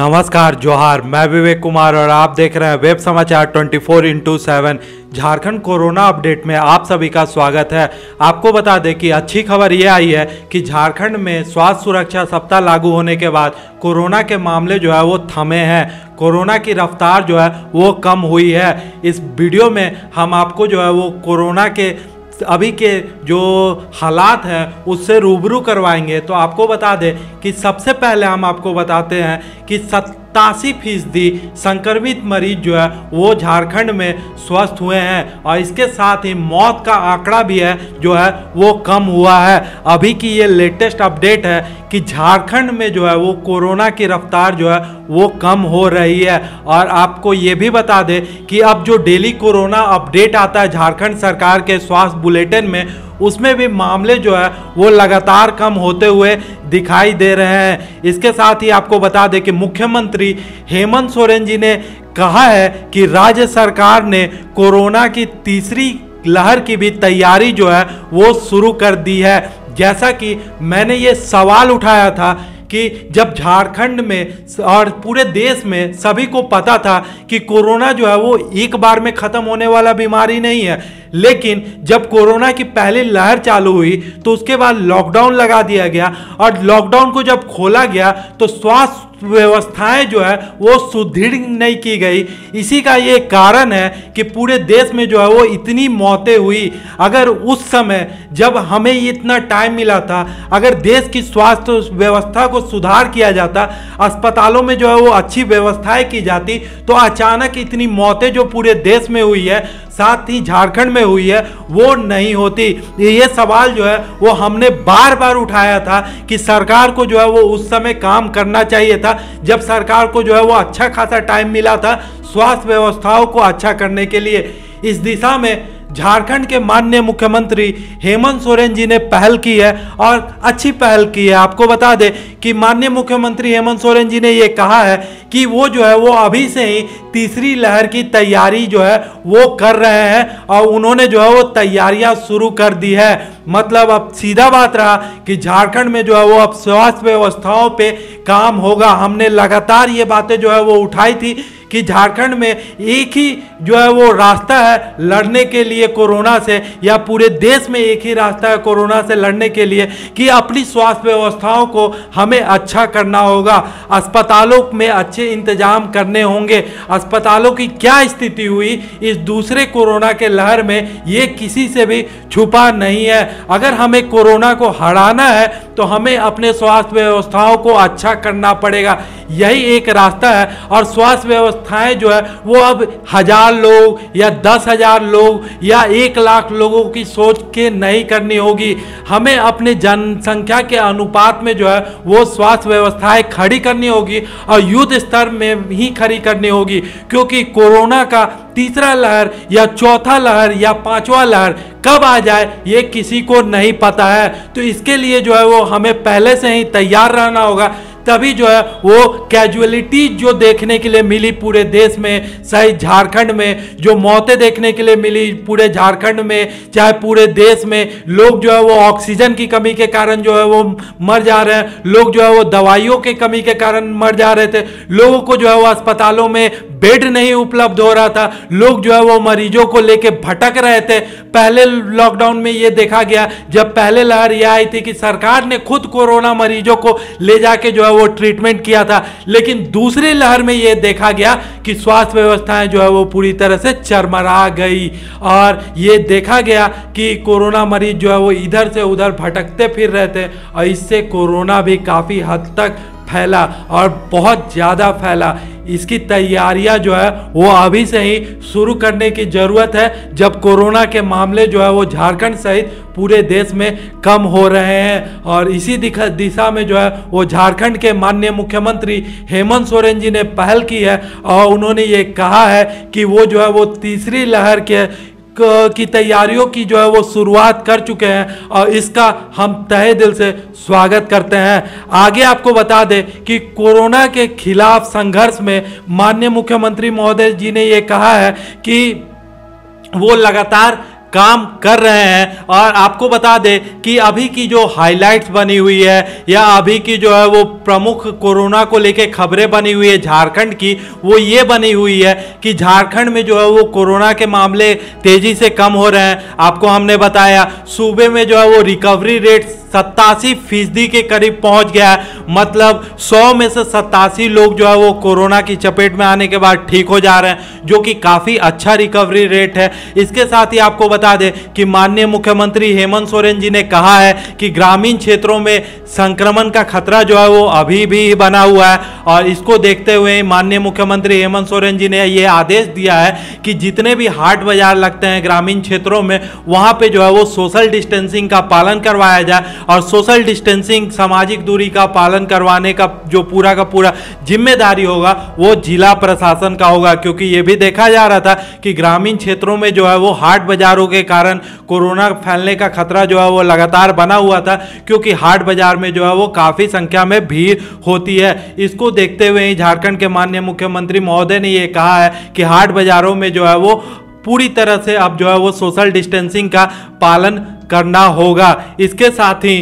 नमस्कार जोहार, मैं विवेक कुमार और आप देख रहे हैं वेब समाचार 24x7। झारखंड कोरोना अपडेट में आप सभी का स्वागत है। आपको बता दें कि अच्छी खबर यह आई है कि झारखंड में स्वास्थ्य सुरक्षा सप्ताह लागू होने के बाद कोरोना के मामले जो है वो थमे हैं। कोरोना की रफ्तार जो है वो कम हुई है। इस वीडियो में हम आपको जो है वो कोरोना के अभी के जो हालात हैं उससे रूबरू करवाएंगे। तो आपको बता दें कि सबसे पहले हम आपको बताते हैं कि 87% संक्रमित मरीज जो है वो झारखंड में स्वस्थ हुए हैं और इसके साथ ही मौत का आंकड़ा भी है जो है वो कम हुआ है। अभी की ये लेटेस्ट अपडेट है कि झारखंड में जो है वो कोरोना की रफ्तार जो है वो कम हो रही है। और आपको ये भी बता दें कि अब जो डेली कोरोना अपडेट आता है झारखंड सरकार के स्वास्थ्य बुलेटिन में, उसमें भी मामले जो है वो लगातार कम होते हुए दिखाई दे रहे हैं। इसके साथ ही आपको बता दें कि मुख्यमंत्री हेमंत सोरेन जी ने कहा है कि राज्य सरकार ने कोरोना की तीसरी लहर की भी तैयारी जो है वो शुरू कर दी है। जैसा कि मैंने ये सवाल उठाया था कि जब झारखंड में और पूरे देश में सभी को पता था कि कोरोना जो है वो एक बार में ख़त्म होने वाला बीमारी नहीं है, लेकिन जब कोरोना की पहली लहर चालू हुई तो उसके बाद लॉकडाउन लगा दिया गया और लॉकडाउन को जब खोला गया तो स्वास्थ्य व्यवस्थाएं जो है वो सुदृढ़ नहीं की गई। इसी का ये कारण है कि पूरे देश में जो है वो इतनी मौतें हुई। अगर उस समय जब हमें इतना टाइम मिला था, अगर देश की स्वास्थ्य व्यवस्था को सुधार किया जाता, अस्पतालों में जो है वो अच्छी व्यवस्थाएं की जाती, तो अचानक इतनी मौतें जो पूरे देश में हुई है, साथ ही झारखंड में हुई है, वो नहीं होती। ये सवाल जो है वो हमने बार बार उठाया था कि सरकार को जो है वो उस समय काम करना चाहिए था, जब सरकार को जो है वो अच्छा खासा टाइम मिला था स्वास्थ्य व्यवस्थाओं को अच्छा करने के लिए। इस दिशा में झारखंड के माननीय मुख्यमंत्री हेमंत सोरेन जी ने पहल की है और अच्छी पहल की है। आपको बता दें कि माननीय मुख्यमंत्री हेमंत सोरेन जी ने ये कहा है कि वो जो है वो अभी से ही तीसरी लहर की तैयारी जो है वो कर रहे हैं और उन्होंने जो है वो तैयारियां शुरू कर दी है। मतलब अब सीधा बात रहा कि झारखंड में जो है वो अब स्वास्थ्य व्यवस्थाओं पे काम होगा। हमने लगातार ये बातें जो है वो उठाई थी कि झारखंड में एक ही जो है वो रास्ता है लड़ने के लिए कोरोना से, या पूरे देश में एक ही रास्ता है कोरोना से लड़ने के लिए कि अपनी स्वास्थ्य व्यवस्थाओं को हमें अच्छा करना होगा। अस्पतालों में अच्छे इंतजाम करने होंगे। अस्पतालों की क्या स्थिति हुई इस दूसरे कोरोना के लहर में, ये किसी से भी छुपा नहीं है। अगर हमें कोरोना को हराना है तो हमें अपने स्वास्थ्य व्यवस्थाओं को अच्छा करना पड़ेगा। यही एक रास्ता है और स्वास्थ्य व्यवस्थाएं जो है वो अब 1000 लोग या 10,000 लोग या 1 लाख लोगों की सोच के नहीं करनी होगी। हमें अपने जनसंख्या के अनुपात में जो है वो स्वास्थ्य व्यवस्थाएं खड़ी करनी होगी और युद्ध स्तर में ही खड़ी करनी होगी, क्योंकि कोरोना का तीसरा लहर या चौथा लहर या 5वां लहर कब आ जाए ये किसी को नहीं पता है। तो इसके लिए जो है वो हमें पहले से ही तैयार रहना होगा। तभी जो है वो कैजुअलिटी जो देखने के लिए मिली पूरे देश में, सही झारखंड में जो मौतें देखने के लिए मिली पूरे झारखंड में, चाहे पूरे देश में, लोग जो है वो ऑक्सीजन की कमी के कारण जो है वो मर जा रहे हैं, लोग जो है वो दवाइयों की कमी के कारण मर जा रहे थे, लोगों को जो है वो अस्पतालों में बेड नहीं उपलब्ध हो रहा था, लोग जो है वो मरीजों को लेके भटक रहे थे। पहले लॉकडाउन में ये देखा गया, जब पहले लहर ये आई थी कि सरकार ने खुद कोरोना मरीजों को ले जाके जो है वो ट्रीटमेंट किया था, लेकिन दूसरी लहर में ये देखा गया कि स्वास्थ्य व्यवस्थाएं जो है वो पूरी तरह से चरमरा गई और ये देखा गया कि कोरोना मरीज जो है वो इधर से उधर भटकते फिर रहे थे और इससे कोरोना भी काफ़ी हद तक फैला और बहुत ज़्यादा फैला। इसकी तैयारियां जो है वो अभी से ही शुरू करने की ज़रूरत है, जब कोरोना के मामले जो है वो झारखंड सहित पूरे देश में कम हो रहे हैं। और इसी दिशा में जो है वो झारखंड के माननीय मुख्यमंत्री हेमंत सोरेन जी ने पहल की है और उन्होंने ये कहा है कि वो जो है वो तीसरी लहर की तैयारियों की जो है वो शुरुआत कर चुके हैं और इसका हम तहे दिल से स्वागत करते हैं। आगे आपको बता दें कि कोरोना के खिलाफ संघर्ष में माननीय मुख्यमंत्री महोदय जी ने ये कहा है कि वो लगातार काम कर रहे हैं। और आपको बता दें कि अभी की जो हाइलाइट्स बनी हुई है या अभी की जो है वो प्रमुख कोरोना को लेके खबरें बनी हुई है झारखंड की, वो ये बनी हुई है कि झारखंड में जो है वो कोरोना के मामले तेजी से कम हो रहे हैं। आपको हमने बताया सूबे में जो है वो रिकवरी रेट 87% के करीब पहुंच गया है। मतलब 100 में से 87 लोग जो है वो कोरोना की चपेट में आने के बाद ठीक हो जा रहे हैं, जो कि काफ़ी अच्छा रिकवरी रेट है। इसके साथ ही आपको बता दें कि माननीय मुख्यमंत्री हेमंत सोरेन जी ने कहा है कि ग्रामीण क्षेत्रों में संक्रमण का खतरा जो है वो अभी भी बना हुआ है। और इसको देखते हुए माननीय मुख्यमंत्री हेमंत सोरेन जी ने ये आदेश दिया है कि जितने भी हाट बाजार लगते हैं ग्रामीण क्षेत्रों में, वहाँ पे जो है वो सोशल डिस्टेंसिंग का पालन करवाया जाए। और सोशल डिस्टेंसिंग, सामाजिक दूरी का पालन करवाने का जो पूरा का पूरा जिम्मेदारी होगा वो जिला प्रशासन का होगा। क्योंकि ये भी देखा जा रहा था कि ग्रामीण क्षेत्रों में जो है वो हाट बाजारों के कारण कोरोना फैलने का खतरा जो है वो लगातार बना हुआ था, क्योंकि हाट बाजार में जो है वो काफ़ी संख्या में भीड़ होती है। इसको देखते हुए ही झारखंड के माननीय मुख्यमंत्री महोदय ने ये कहा है कि हाट बाजारों में जो है वो पूरी तरह से अब जो है वो सोशल डिस्टेंसिंग का पालन करना होगा। इसके साथ ही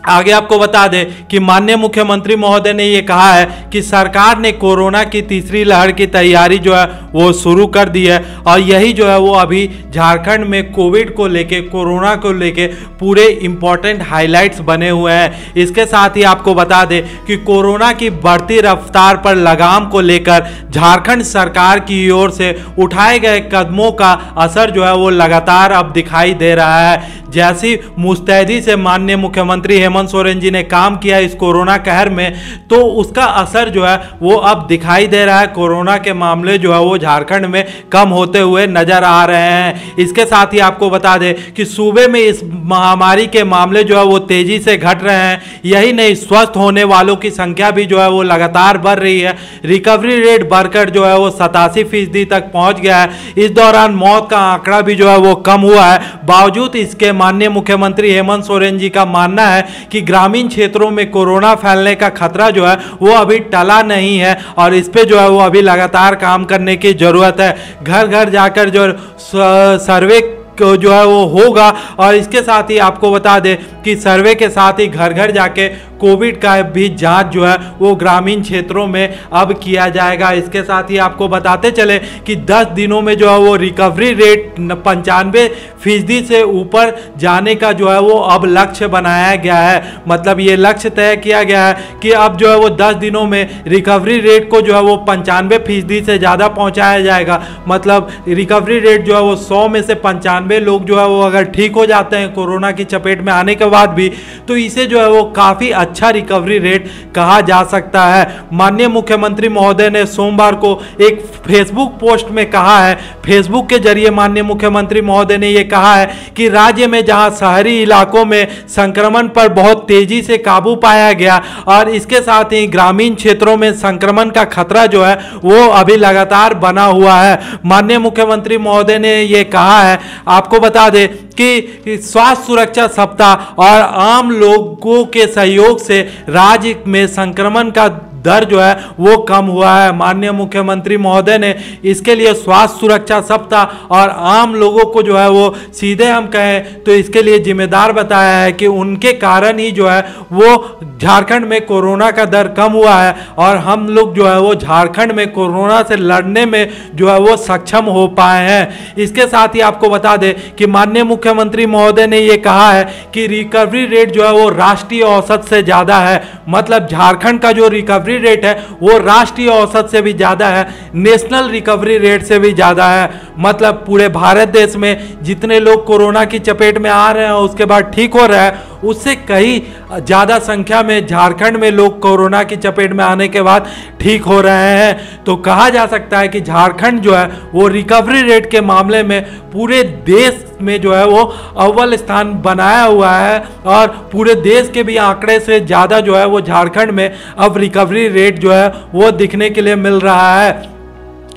आगे आपको बता दें कि माननीय मुख्यमंत्री महोदय ने ये कहा है कि सरकार ने कोरोना की तीसरी लहर की तैयारी जो है वो शुरू कर दी है। और यही जो है वो अभी झारखंड में कोविड को लेके, कोरोना को लेके पूरे इंपॉर्टेंट हाइलाइट्स बने हुए हैं। इसके साथ ही आपको बता दें कि कोरोना की बढ़ती रफ्तार पर लगाम को लेकर झारखंड सरकार की ओर से उठाए गए कदमों का असर जो है वो लगातार अब दिखाई दे रहा है। जैसी मुस्तैदी से माननीय मुख्यमंत्री हेमंत सोरेन जी ने काम किया इस कोरोना कहर में, तो उसका असर जो है वो अब दिखाई दे रहा है। कोरोना के मामले जो है वो झारखंड में कम होते हुए नजर आ रहे हैं। इसके साथ ही आपको बता दें कि सूबे में इस महामारी के मामले जो है वो तेजी से घट रहे हैं। यही नहीं, स्वस्थ होने वालों की संख्या भी जो है वो लगातार बढ़ रही है। रिकवरी रेट बढ़कर जो है वो 87% तक पहुंच गया है। इस दौरान मौत का आंकड़ा भी जो है वो कम हुआ है। बावजूद इसके माननीय मुख्यमंत्री हेमंत सोरेन जी का मानना है कि ग्रामीण क्षेत्रों में कोरोना फैलने का खतरा जो है वो अभी टला नहीं है और इस पे जो है वो अभी लगातार काम करने की जरूरत है। घर घर जाकर जो सर्वे जो है वो होगा। और इसके साथ ही आपको बता दें कि सर्वे के साथ ही घर घर जाके कोविड का भी जांच जो है वो ग्रामीण क्षेत्रों में अब किया जाएगा। इसके साथ ही आपको बताते चले कि 10 दिनों में जो है वो रिकवरी रेट 95% से ऊपर जाने का जो है वो अब लक्ष्य बनाया गया है। मतलब ये लक्ष्य तय किया गया है कि अब जो है वो 10 दिनों में रिकवरी रेट को जो है वो 95% से ज़्यादा पहुँचाया जाएगा। मतलब रिकवरी रेट जो है वो 100 में से 95 लोग जो है वो अगर ठीक हो जाते हैं कोरोना की चपेट में आने के बाद भी, तो इसे जो है वो काफ़ी अच्छा रिकवरी रेट कहा जा सकता है। माननीय मुख्यमंत्री महोदय ने सोमवार को एक फेसबुक पोस्ट में कहा है, फेसबुक के जरिए माननीय मुख्यमंत्री महोदय ने यह कहा है कि राज्य में जहां शहरी इलाकों में संक्रमण पर बहुत तेजी से काबू पाया गया और इसके साथ ही ग्रामीण क्षेत्रों में संक्रमण का खतरा जो है वो अभी लगातार बना हुआ है। माननीय मुख्यमंत्री महोदय ने यह कहा है, आपको बता दें कि स्वास्थ्य सुरक्षा सप्ताह और आम लोगों के सहयोग से राज्य में संक्रमण का दर जो है वो कम हुआ है। माननीय मुख्यमंत्री महोदय ने इसके लिए स्वास्थ्य सुरक्षा सप्ताह और आम लोगों को जो है वो सीधे हम कहें तो इसके लिए जिम्मेदार बताया है कि उनके कारण ही जो है वो झारखंड में कोरोना का दर कम हुआ है और हम लोग जो है वो झारखंड में कोरोना से लड़ने में जो है वो सक्षम हो पाए हैं। इसके साथ ही आपको बता दें कि माननीय मुख्यमंत्री महोदय ने ये कहा है कि रिकवरी रेट जो है वो राष्ट्रीय औसत से ज़्यादा है। मतलब झारखंड का जो रिकवरी रेट है वो राष्ट्रीय औसत से भी ज्यादा है, नेशनल रिकवरी रेट से भी ज्यादा है। मतलब पूरे भारत देश में जितने लोग कोरोना की चपेट में आ रहे हैं उसके बाद ठीक हो रहे हैं, उससे कहीं ज़्यादा संख्या में झारखंड में लोग कोरोना की चपेट में आने के बाद ठीक हो रहे हैं। तो कहा जा सकता है कि झारखंड जो है वो रिकवरी रेट के मामले में पूरे देश में जो है वो अव्वल स्थान बनाया हुआ है और पूरे देश के भी आंकड़े से ज़्यादा जो है वो झारखंड में अब रिकवरी रेट जो है वो दिखने के लिए मिल रहा है।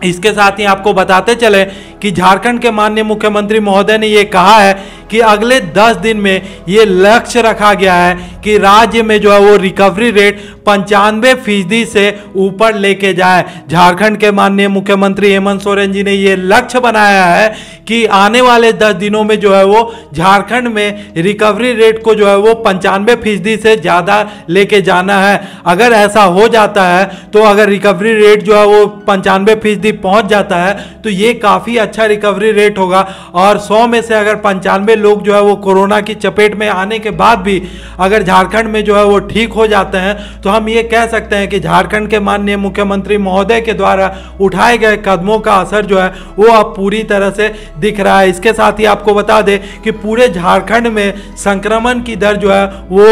इसके साथ ही आपको बताते चले कि झारखंड के माननीय मुख्यमंत्री महोदय ने ये कहा है कि अगले 10 दिन में ये लक्ष्य रखा गया है कि राज्य में जो है वो रिकवरी रेट 95% से ऊपर लेके जाए। झारखंड के माननीय मुख्यमंत्री हेमंत सोरेन जी ने ये लक्ष्य बनाया है कि आने वाले 10 दिनों में जो है वो झारखंड में रिकवरी रेट को जो है वो 95% से ज़्यादा लेके जाना है। अगर ऐसा हो जाता है तो अगर रिकवरी रेट जो है वो 95% पहुंच जाता है तो ये काफ़ी अच्छा रिकवरी रेट होगा। और 100 में से अगर 95 लोग जो है वो कोरोना की चपेट में आने के बाद भी अगर झारखंड में जो है वो ठीक हो जाते हैं तो हम ये कह सकते हैं कि झारखंड के माननीय मुख्यमंत्री महोदय के द्वारा उठाए गए कदमों का असर जो है वो अब पूरी तरह से दिख रहा है। इसके साथ ही आपको बता दें कि पूरे झारखंड में संक्रमण की दर जो है वो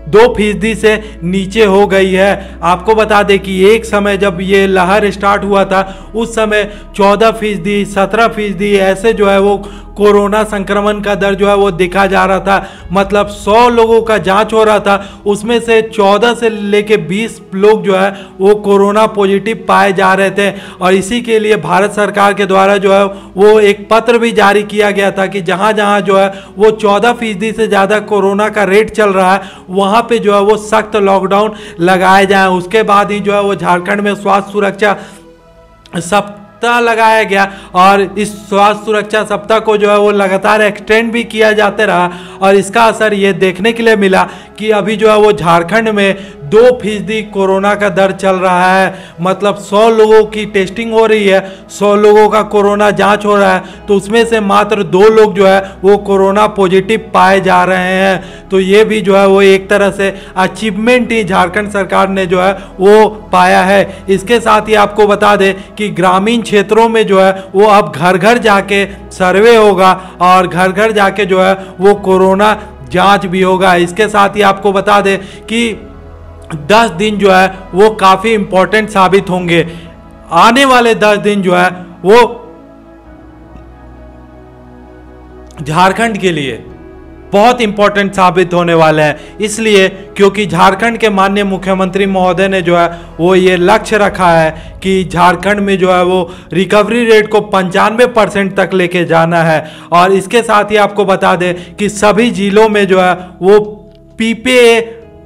2% से नीचे हो गई है। आपको बता दें कि एक समय जब ये लहर स्टार्ट हुआ था उस समय 14%, 17% ऐसे जो है वो कोरोना संक्रमण का दर जो है वो देखा जा रहा था। मतलब 100 लोगों का जांच हो रहा था, उसमें से 14 से लेके 20 लोग जो है वो कोरोना पॉजिटिव पाए जा रहे थे। और इसी के लिए भारत सरकार के द्वारा जो है वो एक पत्र भी जारी किया गया था कि जहां जहां जो है वो 14% से ज़्यादा कोरोना का रेट चल रहा है वहां पे जो है वो सख्त लॉकडाउन लगाए जाए। उसके बाद ही जो है वो झारखंड में स्वास्थ्य सुरक्षा सप्ताह लगाया गया और इस स्वास्थ्य सुरक्षा सप्ताह को जो है वो लगातार एक्सटेंड भी किया जाते रहा। और इसका असर ये देखने के लिए मिला कि अभी जो है वो झारखंड में 2% कोरोना का दर चल रहा है। मतलब 100 लोगों की टेस्टिंग हो रही है, 100 लोगों का कोरोना जांच हो रहा है तो उसमें से मात्र 2 लोग जो है वो कोरोना पॉजिटिव पाए जा रहे हैं। तो ये भी जो है वो एक तरह से अचीवमेंट ही झारखंड सरकार ने जो है वो पाया है। इसके साथ ही आपको बता दें कि ग्रामीण क्षेत्रों में जो है वो अब घर घर जाके सर्वे होगा और घर घर जाके जो है वो कोरोना जांच भी होगा। इसके साथ ही आपको बता दें कि 10 दिन जो है वो काफ़ी इंपॉर्टेंट साबित होंगे। आने वाले 10 दिन जो है वो झारखंड के लिए बहुत इंपॉर्टेंट साबित होने वाले हैं। इसलिए क्योंकि झारखंड के माननीय मुख्यमंत्री महोदय ने जो है वो ये लक्ष्य रखा है कि झारखंड में जो है वो रिकवरी रेट को 95% तक लेके जाना है। और इसके साथ ही आपको बता दें कि सभी जिलों में जो है वो PPA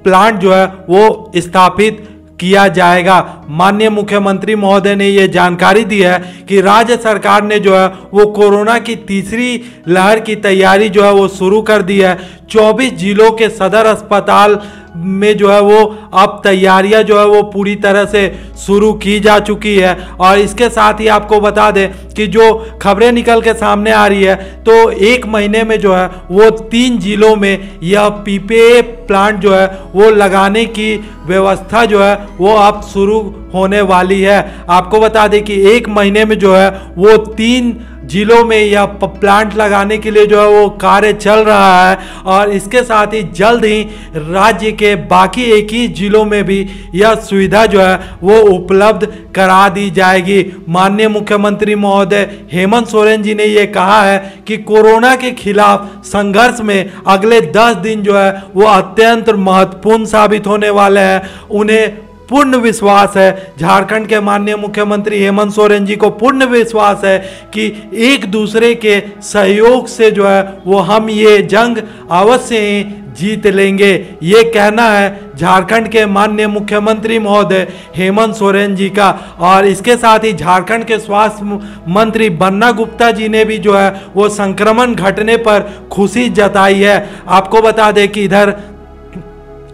प्लांट जो है वो स्थापित किया जाएगा। माननीय मुख्यमंत्री महोदय ने ये जानकारी दी है कि राज्य सरकार ने जो है वो कोरोना की तीसरी लहर की तैयारी जो है वो शुरू कर दी है। 24 जिलों के सदर अस्पताल में जो है वो अब तैयारियां जो है वो पूरी तरह से शुरू की जा चुकी है। और इसके साथ ही आपको बता दें कि जो खबरें निकल के सामने आ रही है तो 1 महीने में जो है वो 3 जिलों में यह PPA प्लांट जो है वो लगाने की व्यवस्था जो है वो अब शुरू होने वाली है। आपको बता दें कि 1 महीने में जो है वो 3 जिलों में यह प्लांट लगाने के लिए जो है वो कार्य चल रहा है। और इसके साथ ही जल्द ही राज्य के बाकी 21 जिलों में भी यह सुविधा जो है वो उपलब्ध करा दी जाएगी। माननीय मुख्यमंत्री महोदय हेमंत सोरेन जी ने ये कहा है कि कोरोना के खिलाफ संघर्ष में अगले 10 दिन जो है वो अत्यंत महत्वपूर्ण साबित होने वाले हैं। उन्हें पूर्ण विश्वास है, झारखंड के माननीय मुख्यमंत्री हेमंत सोरेन जी को पूर्ण विश्वास है कि एक दूसरे के सहयोग से जो है वो हम ये जंग अवश्य ही जीत लेंगे। ये कहना है झारखंड के माननीय मुख्यमंत्री महोदय हेमंत सोरेन जी का। और इसके साथ ही झारखंड के स्वास्थ्य मंत्री बन्ना गुप्ता जी ने भी जो है वो संक्रमण घटने पर खुशी जताई है। आपको बता दें कि इधर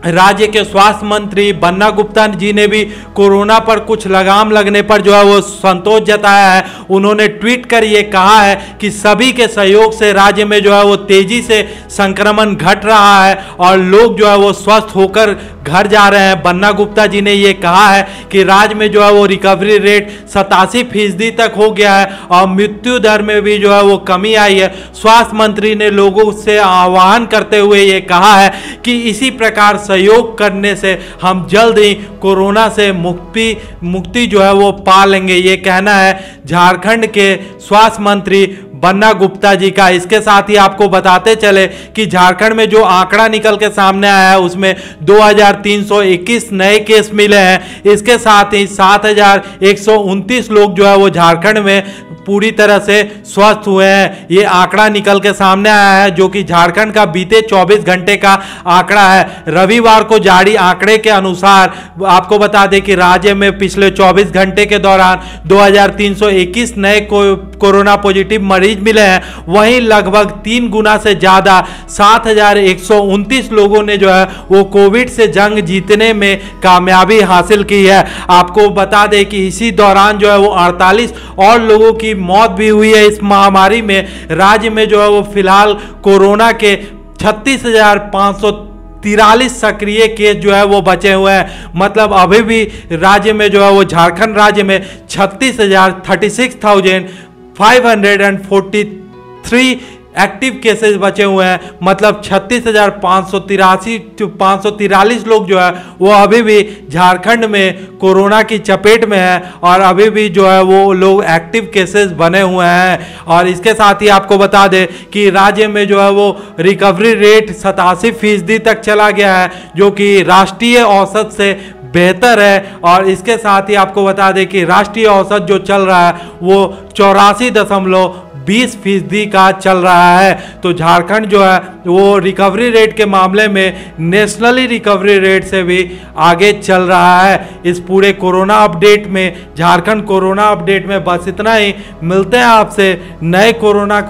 राज्य के स्वास्थ्य मंत्री बन्ना गुप्ता जी ने भी कोरोना पर कुछ लगाम लगने पर जो है वो संतोष जताया है। उन्होंने ट्वीट कर ये कहा है कि सभी के सहयोग से राज्य में जो है वो तेजी से संक्रमण घट रहा है और लोग जो है वो स्वस्थ होकर घर जा रहे हैं। बन्ना गुप्ता जी ने ये कहा है कि राज्य में जो है वो रिकवरी रेट 87% तक हो गया है और मृत्यु दर में भी जो है वो कमी आई है। स्वास्थ्य मंत्री ने लोगों से आह्वान करते हुए ये कहा है कि इसी प्रकार सहयोग करने से हम जल्द ही कोरोना से मुक्ति जो है वो पा लेंगे। ये कहना है झारखंड के स्वास्थ्य मंत्री बन्ना गुप्ता जी का। इसके साथ ही आपको बताते चले कि झारखंड में जो आंकड़ा निकल के सामने आया है उसमें 2321 नए केस मिले हैं। इसके साथ ही 7129 लोग जो है वो झारखंड में पूरी तरह से स्वस्थ हुए हैं। ये आंकड़ा निकल के सामने आया है जो कि झारखंड का बीते 24 घंटे का आंकड़ा है। रविवार को जारी आंकड़े के अनुसार आपको बता दें कि राज्य में पिछले 24 घंटे के दौरान 2321 नए कोरोना पॉजिटिव मरीज मिले हैं। वहीं लगभग 3 गुना से ज्यादा 7129 लोगों ने जो है वो कोविड से जंग जीतने में कामयाबी हासिल की है। आपको बता दें कि इसी दौरान जो है वो 48 और लोगों की मौत भी हुई है। इस महामारी में राज्य में जो है वो फिलहाल कोरोना के 36,543 सक्रिय केस जो है वो बचे हुए हैं। मतलब अभी भी राज्य में जो है वो झारखंड राज्य में 36,543 एक्टिव केसेस बचे हुए हैं। मतलब 36,543 लोग जो है वो अभी भी झारखंड में कोरोना की चपेट में है और अभी भी जो है वो लोग एक्टिव केसेस बने हुए हैं। और इसके साथ ही आपको बता दें कि राज्य में जो है वो रिकवरी रेट 87% तक चला गया है जो कि राष्ट्रीय औसत से बेहतर है। और इसके साथ ही आपको बता दें कि राष्ट्रीय औसत जो चल रहा है वो 84.20% का चल रहा है। तो झारखंड जो है वो रिकवरी रेट के मामले में नेशनली रिकवरी रेट से भी आगे चल रहा है। इस पूरे कोरोना अपडेट में, झारखंड कोरोना अपडेट में बस इतना ही। मिलते हैं आपसे नए कोरोना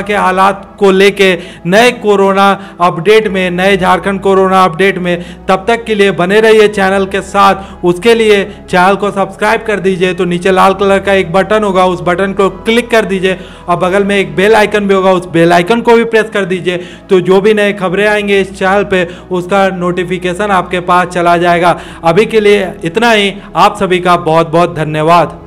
के हालात को लेके नए कोरोना अपडेट में, नए झारखंड कोरोना अपडेट में। तब तक के लिए बने रहिए चैनल के साथ। उसके लिए चैनल को सब्सक्राइब कर दीजिए। तो नीचे लाल कलर का एक बटन होगा, उस बटन को क्लिक कर दीजिए और बगल में एक बेल आइकन भी होगा, उस बेल आइकन को भी प्रेस कर दीजिए। तो जो भी नए खबरें आएंगे इस चैनल पे उसका नोटिफिकेशन आपके पास चला जाएगा। अभी के लिए इतना ही। आप सभी का बहुत बहुत धन्यवाद।